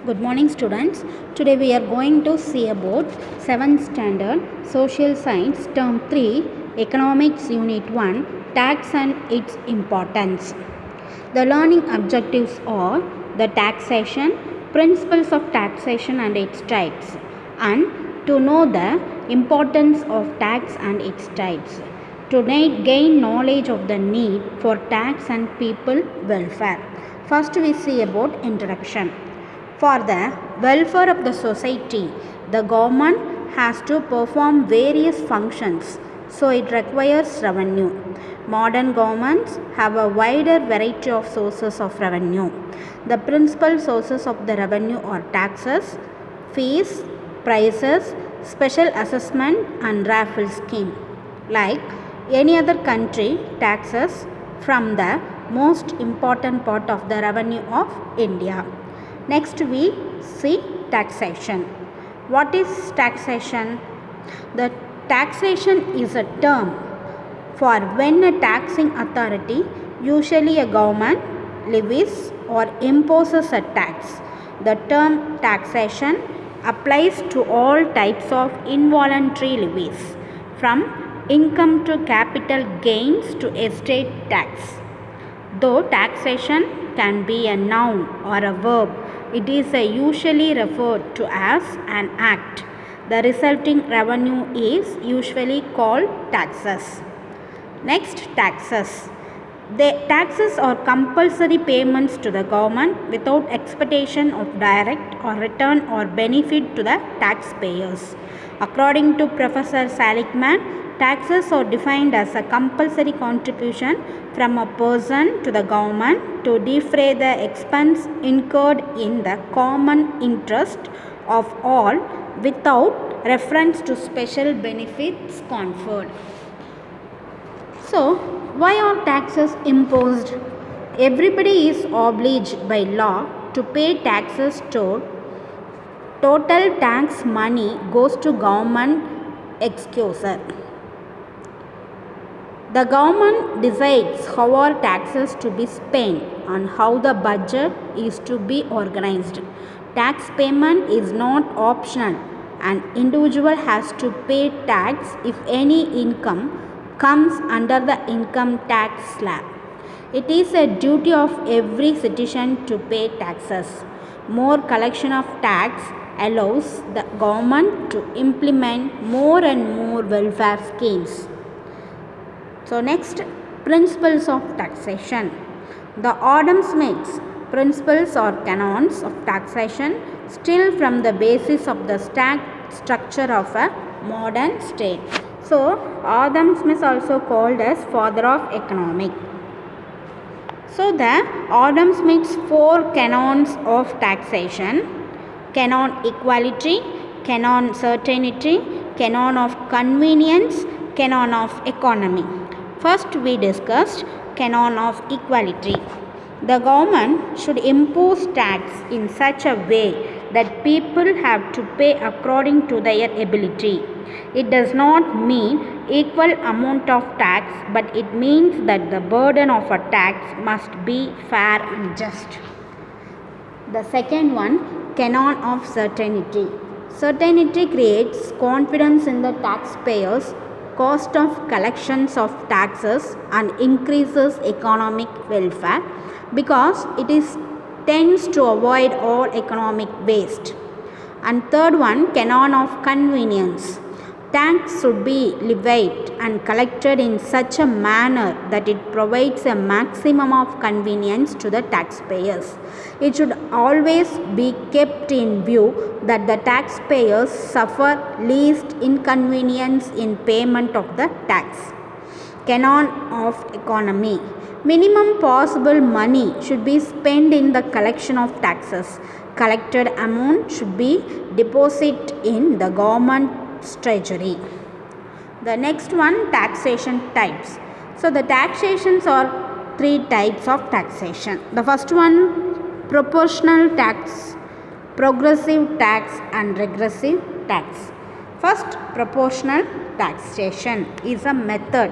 Good morning students. Today we are going to see about 7th standard social science term 3 economics unit 1 tax and its importance. The learning objectives are the taxation, principles of taxation and its types, and to know the importance of tax and its types, to gain knowledge of the need for tax and people welfare. First we see about introduction. For the welfare of the society, the government has to perform various functions, so it requires revenue. Modern governments have a wider variety of sources of revenue. The principal sources of the revenue are taxes, fees, prices, special assessment and raffle scheme. Like any other country, taxes from the most important part of the revenue of India. Next we see taxation. What is taxation? The taxation is a term for when a taxing authority, usually a government, levies or imposes a tax. The term taxation applies to all types of involuntary levies, from income to capital gains to estate tax. Though taxation can be a noun or a verb, it is usually referred to as an act. The resulting revenue is usually called taxes. Next, taxes. The taxes are compulsory payments to the government without expectation of direct or return or benefit to the taxpayers. According to Professor Seligman, taxes are defined as a compulsory contribution from a person to the government to defray the expense incurred in the common interest of all without reference to special benefits conferred. So, why are taxes imposed? Everybody is obliged by law to pay taxes. Total tax money goes to government exchequer. The government decides how are taxes to be spent and how the budget is to be organized. Tax payment is not optional. An individual has to pay tax if any income comes under the income tax slab. It is a duty of every citizen to pay taxes. More collection of tax allows the government to implement more and more welfare schemes. So next, principles of taxation. The Adam Smith's principles or canons of taxation still from the basis of the structure of a modern state. So Adam Smith also called as father of economics. So the Adam Smith's 4 canons of taxation: canon equality, canon certainty, canon of convenience, canon of economy. First we discussed canon of equality. The government should impose tax in such a way that people have to pay according to their ability. It does not mean equal amount of tax, but it means that the burden of a tax must be fair and just. The second one, canon of certainty. Certainty creates confidence in the taxpayers' cost of collections of taxes and increases economic welfare because tends to avoid all economic waste. And third one, canon of convenience. Tax should be levied and collected in such a manner that it provides a maximum of convenience to the taxpayers. It should always be kept in view that the taxpayers suffer least inconvenience in payment of the tax. Canon of economy. Minimum possible money should be spent in the collection of taxes. Collected amount should be deposited in the government's treasury. The next one, taxation types. So the taxations are 3 types of taxation. The first one, proportional tax, progressive tax and regressive tax. First, proportional taxation is a method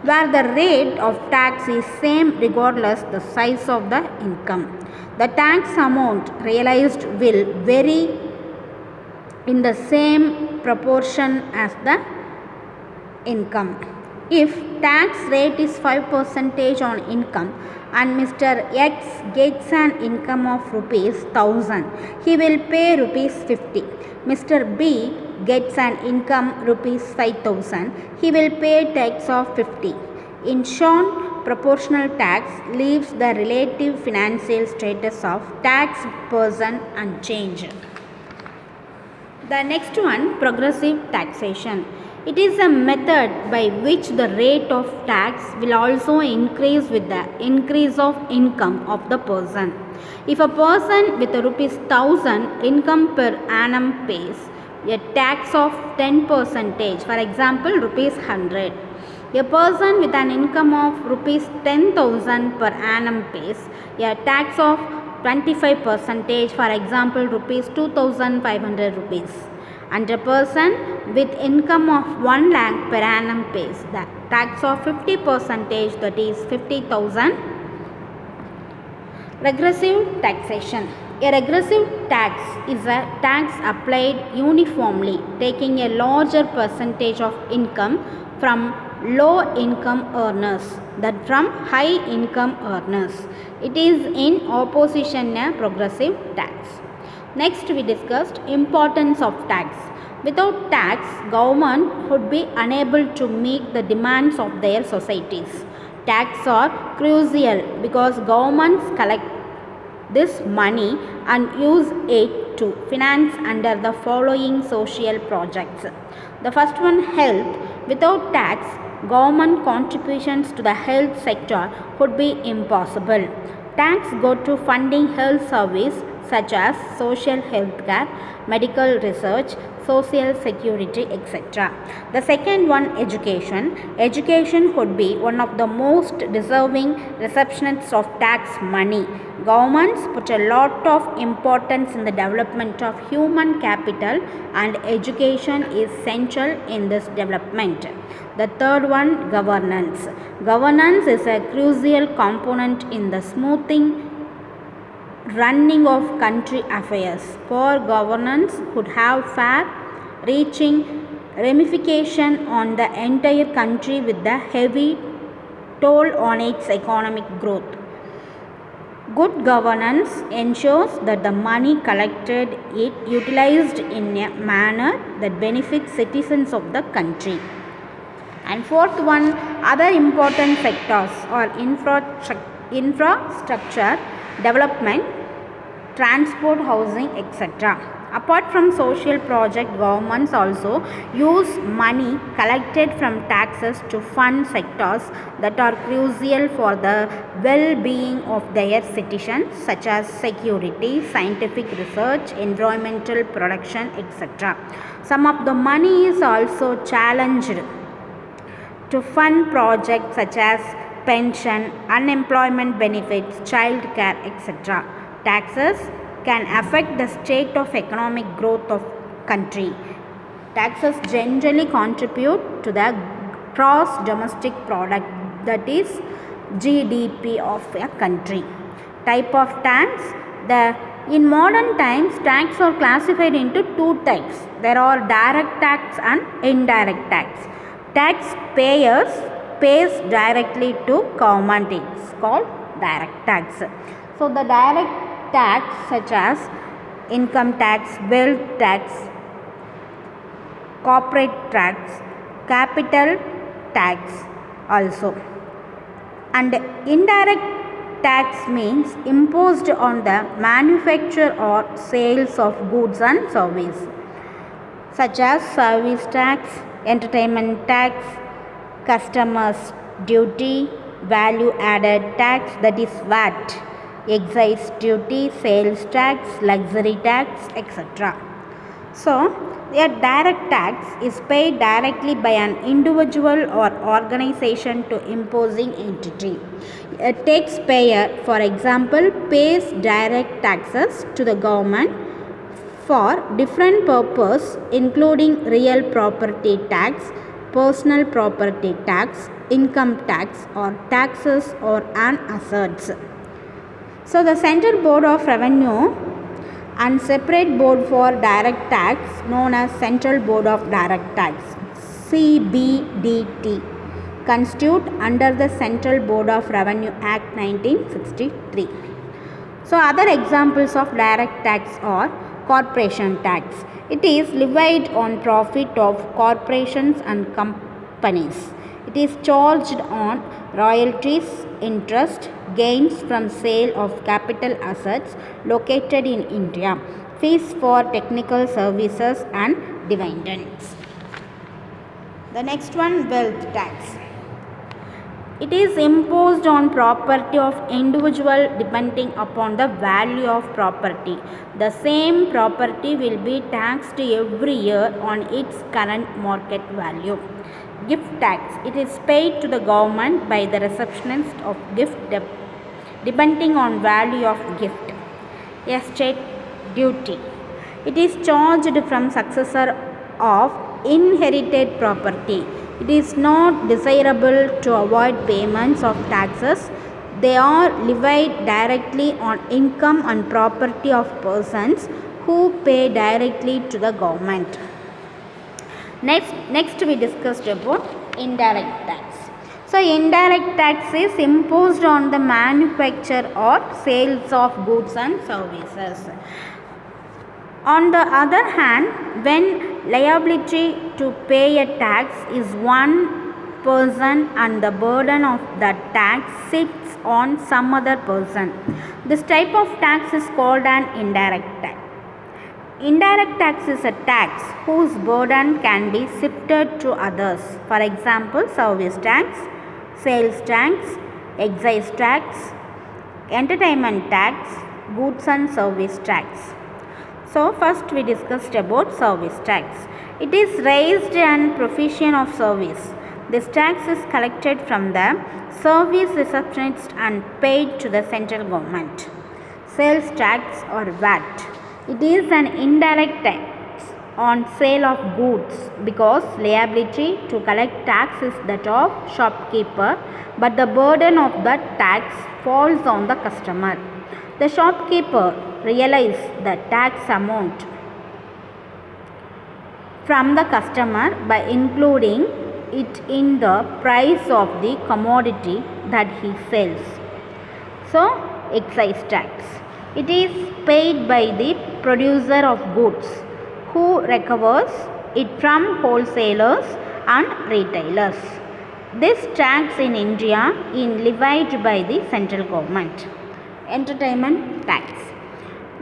where the rate of tax is same regardless the size of the income. The tax amount realized will vary in the same proportion as the income. If tax rate is 5% on income and Mr. X gets an income of rupees 1000, he will pay rupees 50. Mr. B gets an income rupees 5000, he will pay tax of 50. In short, proportional tax leaves the relative financial status of taxed person unchanged. The next one, progressive taxation. It is a method by which the rate of tax will also increase with the increase of income of the person. If a person with a rupees 1000 income per annum pays a tax of 10%, for example rupees 100, a person with an income of rupees 10,000 per annum pays a tax of 25%, for example rupees 2500 rupees, and a person with income of 1 lakh per annum pays the tax of 50%, that is 50,000. Regressive taxation. A regressive tax is a tax applied uniformly, taking a larger percentage of income from low income earners than from high income earners. It is in opposition to progressive tax. Next we discussed importance of tax. Without tax, government would be unable to meet the demands of their societies. Tax are crucial because governments collect this money and use it to finance under the following social projects. The first one, health. Without tax, government contributions to the health sector would be impossible. Tax go to funding health service such as social health care, medical research, social security, etc. The second one, education. Education would be one of the most deserving recipients of tax money. Governments put a lot of importance in the development of human capital, and education is central in this development. The third one, governance. Governance is a crucial component in the smoothing running of country affairs. Poor governance could have far-reaching ramification on the entire country with the heavy toll on its economic growth. Good governance ensures that the money collected is utilized in a manner that benefits citizens of the country. And fourth one, other important sectors are infrastructure development, transport, housing, etc. Apart from social project, governments also use money collected from taxes to fund sectors that are crucial for the well-being of their citizens, such as security, scientific research, environmental protection, etc. Some of the money is also challenged to fund projects such as pension, unemployment benefits, child care, etc. Taxes can affect the state of economic growth of country. Taxes generally contribute to the gross domestic product, that is GDP of a country. Type of tax. In modern times, tax are classified into two types. There are direct tax and indirect tax. Taxpayers pays directly to government. It's called direct tax. So the direct tax such as income tax, wealth tax, corporate tax, capital tax also. And indirect tax means imposed on the manufacture or sales of goods and services, such as service tax, entertainment tax, customers duty, value added tax, that is VAT, excise duty, sales tax, luxury tax, etc. So, a direct tax is paid directly by an individual or organization to imposing entity. A taxpayer, for example, pays direct taxes to the government for different purposes, including real property tax, personal property tax, income tax, or taxes or an assets. So the Central Board of Revenue and separate board for direct tax known as Central Board of Direct Tax CBDT constitute under the Central Board of Revenue Act 1963. So other examples of direct tax are corporation tax. It is levied on profit of corporations and companies. It is charged on royalties, interest, gains from sale of capital assets located in India, fees for technical services and dividends. The next one, wealth tax. It is imposed on property of individual depending upon the value of property. The same property will be taxed every year on its current market value. Gift tax. It is paid to the government by the receptionist of gift depending on value of gift. Estate duty. It is charged from successor of inherited property. It is not desirable to avoid payments of taxes. They are levied directly on income and property of persons who pay directly to the government. Next we discussed about indirect tax. So indirect tax is imposed on the manufacture or sales of goods and services. On the other hand, when liability to pay a tax is one person and the burden of the tax sits on some other person, this type of tax is called an indirect tax. Indirect tax is a tax whose burden can be shifted to others. For example, service tax, sales tax, excise tax, entertainment tax, goods and service tax. So first we discussed about service tax. It is raised and provision of service. This tax is collected from the service receptionist and paid to the central government. Sales tax or VAT. It is an indirect tax on sale of goods because liability to collect tax is that of shopkeeper, but the burden of the tax falls on the customer. The shopkeeper realizes the tax amount from the customer by including it in the price of the commodity that he sells. So, excise tax. It is paid by the producer of goods who recovers it from wholesalers and retailers. This tax in India is levied by the central government. Entertainment tax.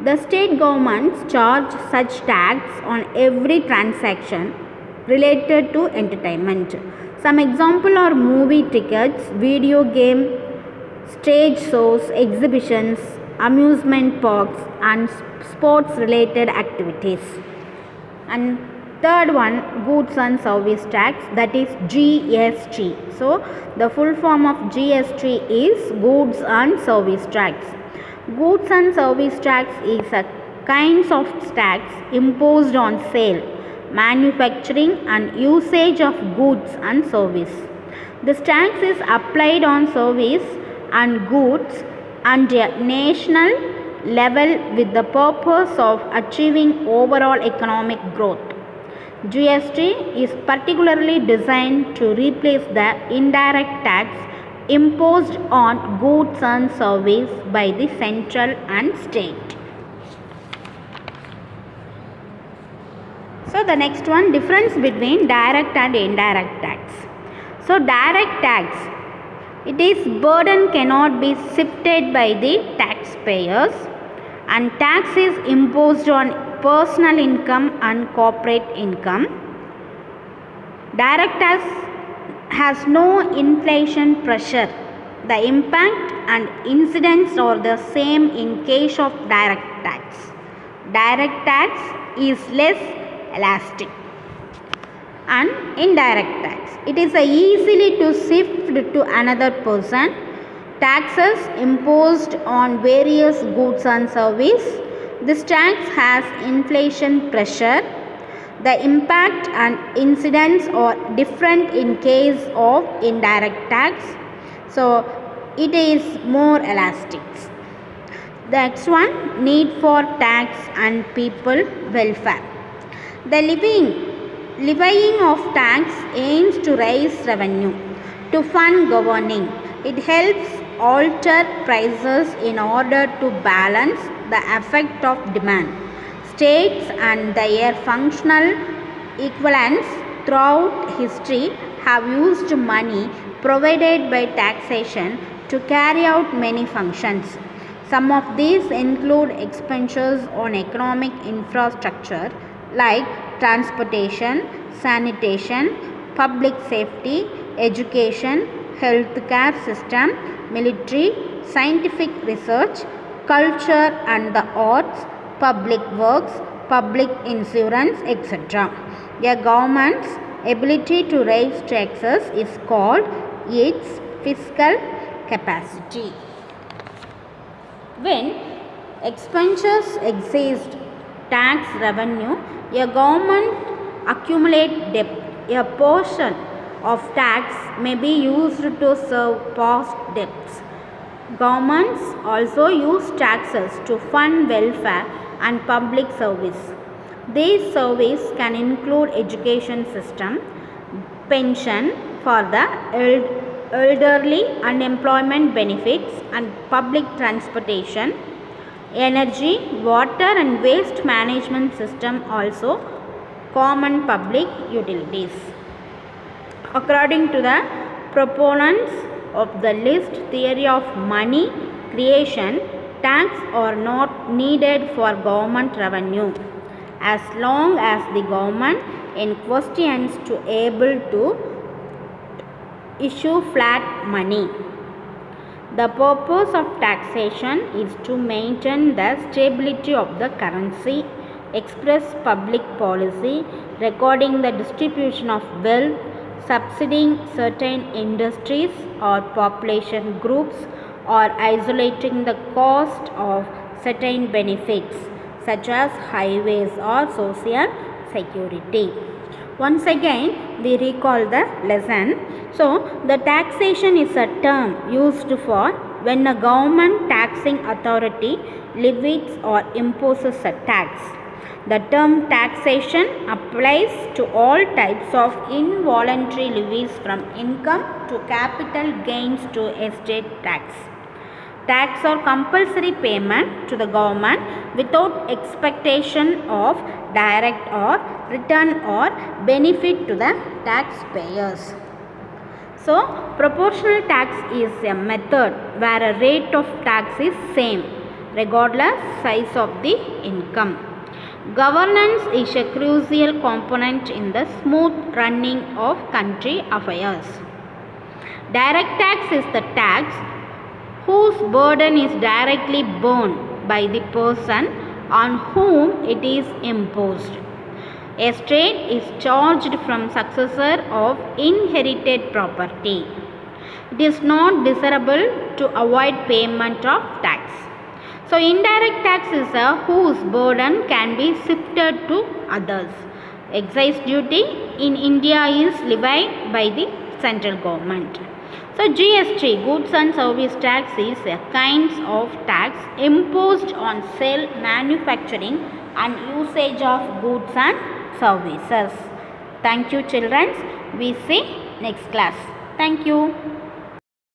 The state governments charge such tax on every transaction related to entertainment. Some examples are movie tickets, video game, stage shows, exhibitions, amusement parks and sports related activities. And third one, goods and service tax, that is GST. So the full form of GST is goods and service tax. Goods and service tax is a kind of tax imposed on sale, manufacturing and usage of goods and service. This tax is applied on service and goods at a national level with the purpose of achieving overall economic growth. GST is particularly designed to replace the indirect tax imposed on goods and service by the central and state. So the next one, difference between direct and indirect tax. So direct tax, it is burden cannot be shifted by the taxpayers, and tax is imposed on personal income and corporate income. Direct tax has no inflation pressure. The impact and incidence are the same in case of direct tax. Direct tax is less elastic. And indirect tax, it is easily to shift to another person. Taxes imposed on various goods and service. This tax has inflation pressure. The impact and incidence are different in case of indirect tax. So it is more elastic. Next one, need for tax and people welfare. The levying of tax aims to raise revenue to fund governing. It helps alter prices in order to balance the effect of demand. States and their functional equivalents throughout history have used money provided by taxation to carry out many functions. Some of these include expenditures on economic infrastructure like transportation, sanitation, public safety, education, healthcare system, military, scientific research, culture and the arts, public works, public insurance, etc. A government's ability to raise taxes is called its fiscal capacity. When expenditures exceed tax revenue, a government accumulates debt. A portion of tax may be used to serve past debts. Governments also use taxes to fund welfare and public service. These services can include education system, pension for the elderly, unemployment benefits and public transportation, energy, water and waste management system, also common public utilities. According to the proponents of the list theory of money creation, tax are not needed for government revenue as long as the government in question is to able to issue flat money. The purpose of taxation is to maintain the stability of the currency, express public policy, recording the distribution of wealth, subsidizing certain industries or population groups, or isolating the cost of certain benefits such as highways or social security. Once again, we recall the lesson. So, the taxation is a term used for when a government taxing authority levies or imposes a tax. The term taxation applies to all types of involuntary levies from income to capital gains to estate tax. Tax or compulsory payment to the government without expectation of direct or return or benefit to the taxpayers. So, proportional tax is a method where a rate of tax is same regardless size of the income. Governance is a crucial component in the smooth running of country affairs. Direct tax is the tax whose burden is directly borne by the person on whom it is imposed. A state is charged from successor of inherited property. It is not desirable to avoid payment of tax. So, indirect tax is whose burden can be shifted to others. Excise duty in India is levied by the central government. So, GST, goods and service tax, is a kind of tax imposed on sale, manufacturing and usage of goods and services. Thank you, children. We see next class. Thank you.